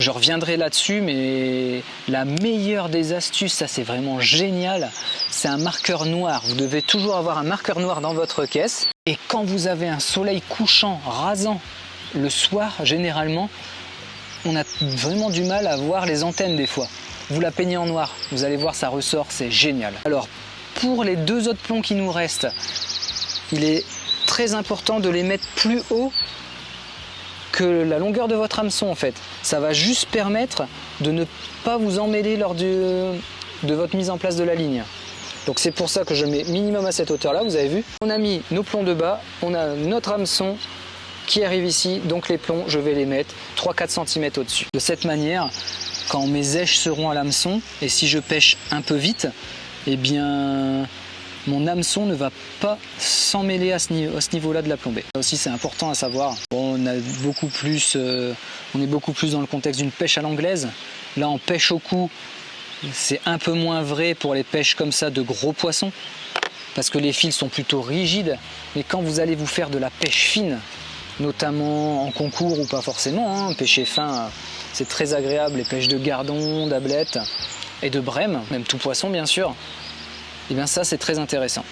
Je reviendrai là-dessus, mais la meilleure des astuces, ça c'est vraiment génial, c'est un marqueur noir. Vous devez toujours avoir un marqueur noir dans votre caisse. Et quand vous avez un soleil couchant, rasant, le soir, généralement, on a vraiment du mal à voir les antennes des fois. Vous la peignez en noir, vous allez voir, ça ressort, c'est génial. Alors, pour les 2 autres plombs qui nous restent, il est très important de les mettre plus haut que la longueur de votre hameçon en fait. Ça va juste permettre de ne pas vous emmêler lors de votre mise en place de la ligne. Donc c'est pour ça que je mets minimum à cette hauteur là, vous avez vu. On a mis nos plombs de bas, on a notre hameçon qui arrive ici, donc les plombs je vais les mettre 3-4 cm au-dessus. De cette manière, quand mes èches seront à l'hameçon, et si je pêche un peu vite, eh bien mon hameçon ne va pas s'emmêler à ce niveau-là de la plombée. Ça aussi c'est important à savoir. Bon, on est beaucoup plus dans le contexte d'une pêche à l'anglaise. Là en pêche au cou, c'est un peu moins vrai pour les pêches comme ça de gros poissons, parce que les fils sont plutôt rigides. Mais quand vous allez vous faire de la pêche fine, notamment en concours ou pas forcément, pêcher fin, c'est très agréable, les pêches de gardon, d'ablette et de brème, même tout poisson bien sûr. Et bien ça c'est très intéressant.